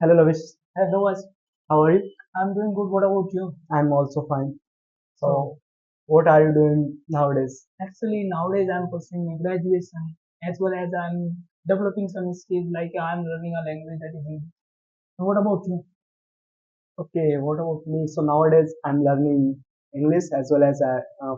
Hello, Lavish. Hello, guys. How are you? I'm doing good. What about you? I'm also fine. So, So, what are you doing nowadays? actually, nowadays I'm pursuing my graduation as well as I'm developing some skills like I'm learning a language that is English. So what about you? Okay, what about me? So nowadays I'm learning English as well as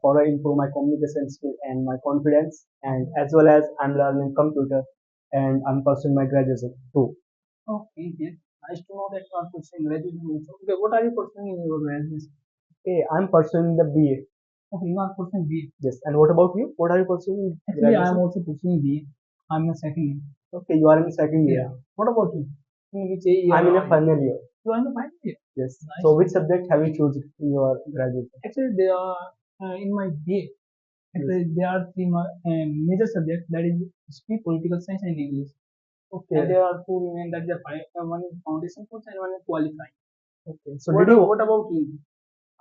for improve my communication skill and my confidence, and as well as I'm learning computer and I'm pursuing my graduation too. Okay, yes. Nice to know that you are pursuing graduation also. Okay, what are you pursuing in your graduation? Okay, I'm pursuing the BA. Okay, you are pursuing BA. Yes, and what about you? What are you pursuing in Actually, I am graduation? also pursuing BA. I'm in second year. Okay, you are in second year. Yeah. What about you? In which year I'm in a are you? final year. You are in the final year. Yes. Nice. So which subject have you chosen in your graduation? Actually, they are in my BA. Yes. Actually, there are three major subjects that is history, political science, and English. And Okay. there are two remain that are one is foundation course and one is qualifying. Okay. So What did you? what about you?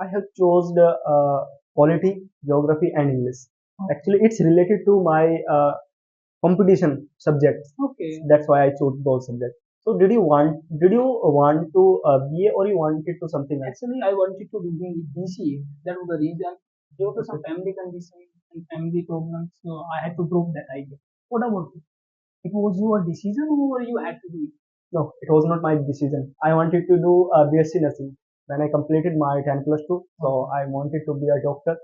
I have chose the polity, geography, and English. Okay. Actually, it's related to my competition subjects. Okay. That's why I chose those subjects. So, did you want to BA or you wanted to something else? Actually, I wanted to do BCA. That was the reason. Due to some Okay. family conditions and family problems, so I had to drop that idea. What about you? It was your decision or you had to do it? No, it was not my decision. I wanted to do BSc nursing when I completed my 10 plus 2. So Okay. I wanted to be a doctor,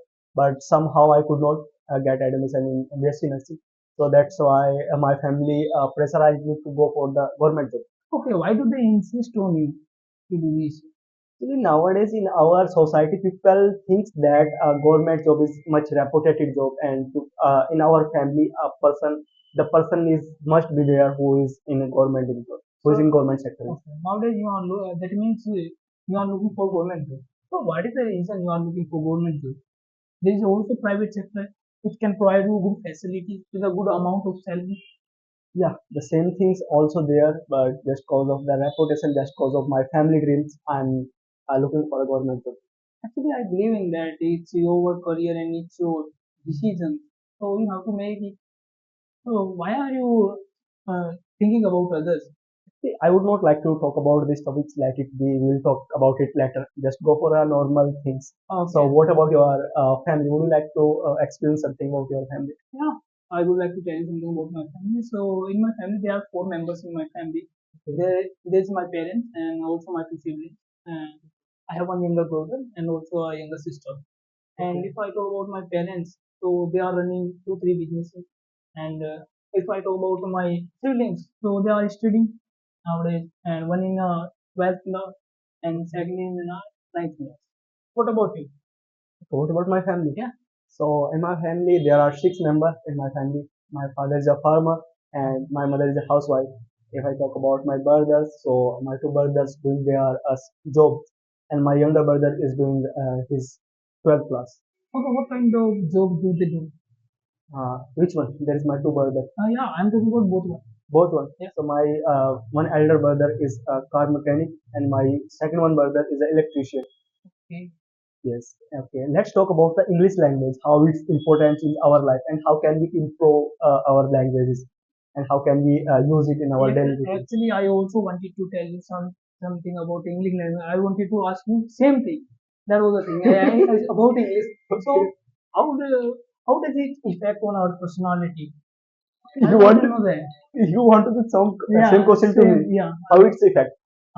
but somehow I could not get admission in BSc nursing. So that's why my family pressurized me to go for the government job. Okay, why do they insist on you to do this? Actually, nowadays in our society, people think that a government job is much reputed job, and in our family, the person is must be there who is in a government job, who is So in government sector. okay. Nowadays you are that means you are looking for government job. So what is the reason you are looking for government job? There is also private sector which can provide you good facilities with a good amount of salary. Yeah, the same things also there, but just cause of the reputation, just cause of my family dreams, I'm looking for a government job. Actually, I believe in that. It's your career and it's your decision. So you have to make it. So why are you thinking about others? See, I would not like to talk about these topics like it. We will talk about it later. Just go for a normal things. So, Okay. what about your family? Would you like to explain something about your family? Yeah, I would like to tell you something about my family. So in my family, there are four members in my family. There's my parents and also my two siblings. And I have one younger brother and also a younger sister. And Okay. if I talk about my parents, so they are running two, three businesses. And if I talk about my siblings, so they are studying nowadays, and one in 12th class and second in 9th class. What about you? So, what about my family? Yeah. So, in my family, there are six members in my family. My father is a farmer and my mother is a housewife. If I talk about my brothers, so my two brothers doing their job, and my younger brother is doing his 12th class. Okay, what kind of job do they do? Which one? There is my two brothers. Yeah, I'm talking about both one. Both one. Yeah. So my one elder brother is a car mechanic, and my second one brother is an electrician. Okay. Yes. Okay. Let's talk about the English language, how it's important in our life, and how can we improve our languages, and how can we use it in our daily routine. Actually, I also wanted to tell you something about English language. I wanted to ask you same thing. That was the thing about English. So Okay. how do how does it affect on our personality? I You want want to to know that. you want to do some same Yeah, question to me. same. Yeah. How it's effect?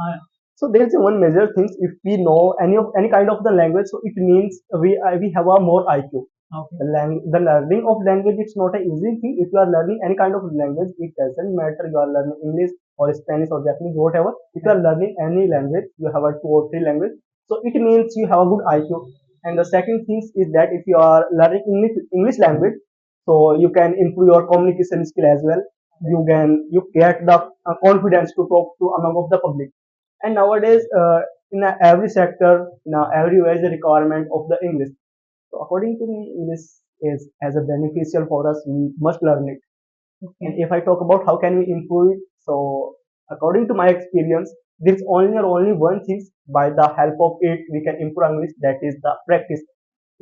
Uh, So there is one major thing. If we know any kind of the language, so it means we have a more IQ. okay. The learning of language, it's not an easy thing. If you are learning any kind of language, it doesn't matter you are learning English or Spanish or Japanese, whatever. If you are learning any language, you have a two or three language. So it means you have a good IQ. And the second thing is that if you are learning English language, so you can improve your communication skill as well. You get the confidence to talk to among of the public. And nowadays, in every sector, everywhere is a requirement of the English. So according to me, English is as a beneficial for us. We must learn it. And Okay. if I talk about how can we improve it, so according to my experience, there is only one thing by the help of it we can improve English. That is the practice.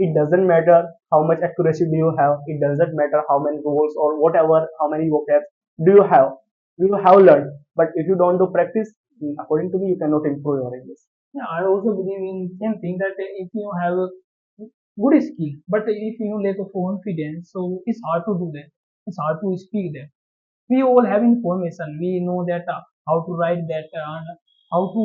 It doesn't matter how much accuracy do you have. It doesn't matter how many rules or whatever, how many vocabs do you have. You have learned, but if you don't do practice, according to me, you cannot improve your English. Yeah, I also believe in same thing that if you have a good skill, but if you lack of confidence, so it's hard to do that. It's hard to speak that. We all have information. We know that how to write that and how to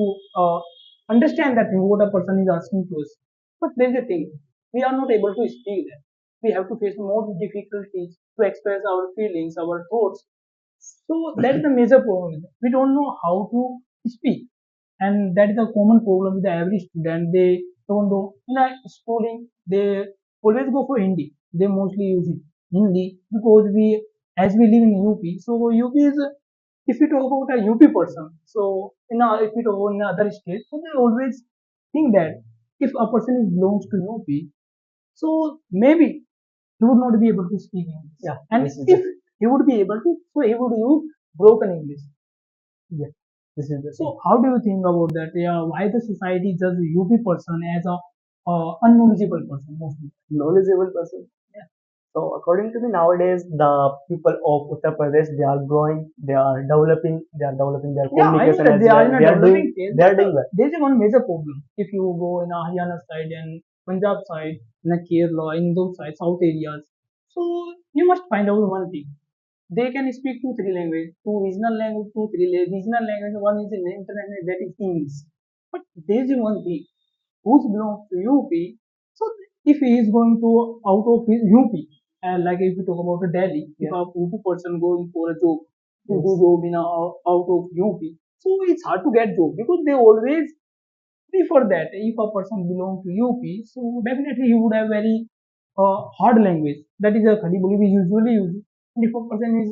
understand that what a person is asking to us. But there's a thing. We are not able to speak that. We have to face more difficulties to express our feelings, our thoughts. So that's the major problem. We don't know how to speak, and that is a common problem with every student. They don't know. In schooling, they always go for Hindi. They mostly use Hindi because as we live in UP, so UP is if we talk about a UP person, so if we talk about in other states, so they always think that if a person is belongs to UP, so maybe he would not be able to speak English. Yeah, And this is if the he would be able to, so he would use broken English. yeah, this is the thing. So how do you think about that? Yeah, why the society judge UP person as a unknowledgeable person mostly? Knowledgeable person. Yeah, So according to me, nowadays the people of Uttar Pradesh, they are growing, they are developing their yeah, I know communication that as they are well. in a They are doing, developing phase, they but are doing well. there is one major problem. If you go in a Haryana side and Punjab side, in a Kerala, in those sides, south areas, so you must find out one thing. They can speak two, three languages, two regional language, two, three regional language. One is in international, that is English. But there is one thing who belongs to UP. So if he is going to out of his UP, and like if we talk about Delhi, if Yeah. a UP person going for a job to do Yes. job in out of UP, so it's hard to get job because they always prefer that. If a person belongs to UP, so definitely he would have very hard language. That is a Khadi Boli we usually use. And if a person is,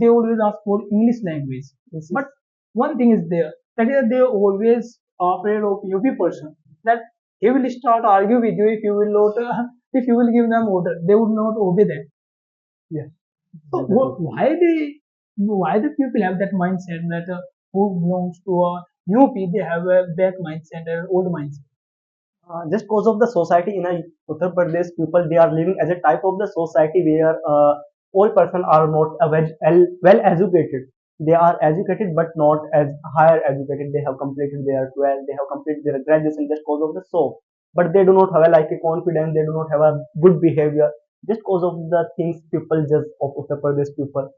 they always ask for English language. Yes. But one thing is there, that is they always afraid of UP person that he will start argue with you if you will not, if you will give them order, they would not obey that. Yeah. So This is the thing. why the people have that mindset that who belongs to a UP they have a back mindset and old mindset. Just because of the society in a Uttar Pradesh, people they are living as a type of the society where all person are not well educated. They are educated but not as higher educated. They have completed their 12, they have completed their graduation just because of the so. But they do not have a like a confidence. They do not have a good behavior just because of the things people just of Uttar Pradesh people.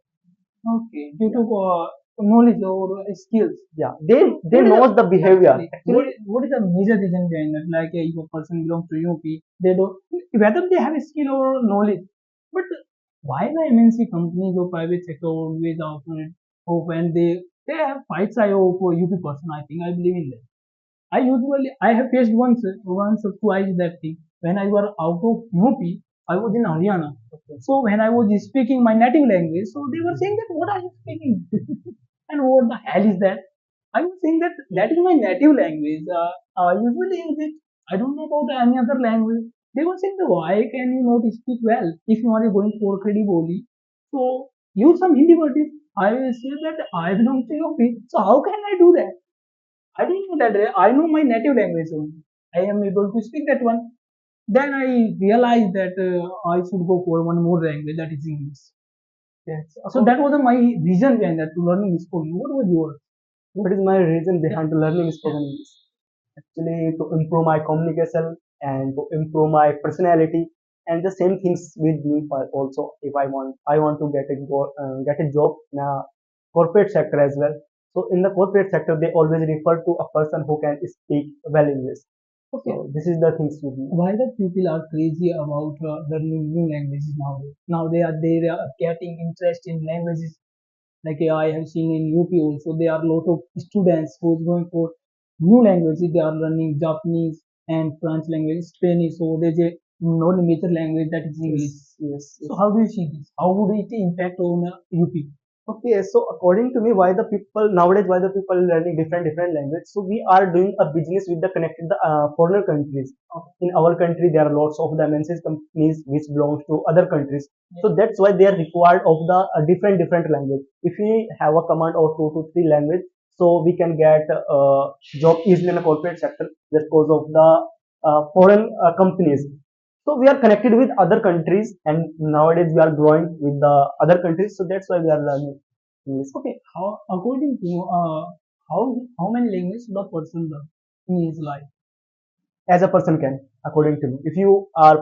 Okay, due Yeah, to knowledge or skills. yeah. They What is knows the behavior. actually Actually, what is the major reason behind that? Like if a person belongs to UP, they don't whether they have a skill or knowledge. But why the MNC companies or private sector always offer it when they have fights I owe for UP person? I think I believe in that. I have faced once or twice that thing when I was out of UP. I was in Haryana. So when I was speaking my native language, so they were saying that what are you speaking? And what the hell is that? I was saying that that is my native language. I usually use it. I don't know about any other language. They were saying that why can you not speak well if you are going for Khadi Boli? So use some Hindi words. I will say that I belong to UP. So how can I do that? I didn't know that. I know my native language only. I am able to speak that one. Then I realized that I should go for one more language that is English. yes. So that was my reason behind that to learning spoken. What was yours? What is my reason Yeah, behind learning yeah. spoken English? Actually, to improve my communication and to improve my personality, and the same things with me also. If I want to get a job in a corporate sector as well. So in the corporate sector, they always refer to a person who can speak well English. Okay. So this is the things with me. Why the people are crazy about learning new languages nowadays? Now they are getting interest in languages. Like I have seen in UP also, there are a lot of students who is going for new languages. They are learning Japanese and French language, Spanish. So there's a non major language that is English. Yes, yes, So yes. how do you see this? How would it impact on UP? Okay, so according to me, why the people nowadays, why the people learning different language? So we are doing a business with the connected the foreign countries. In our country, there are lots of the MNCs companies which belongs to other countries. So that's why they are required of the different language. If we have a command of 2 to 3 language, so we can get job easily in the corporate sector just because of the foreign companies. So we are connected with other countries, and nowadays we are growing with the other countries. So that's why we are learning English. Okay, how according to how many languages the person learn in his life? as a person can, according to me. If you are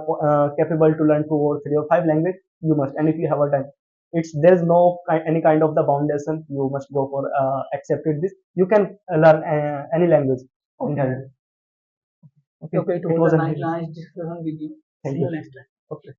capable to learn two or three or five language, you must. And if you have a time, it's there's no any kind of the foundation. You must go for accepted this. You can learn any language. Okay. Okay, Okay, it it was was a a nice, nice. nice discussion with you. Thank See you you. next time. Okay.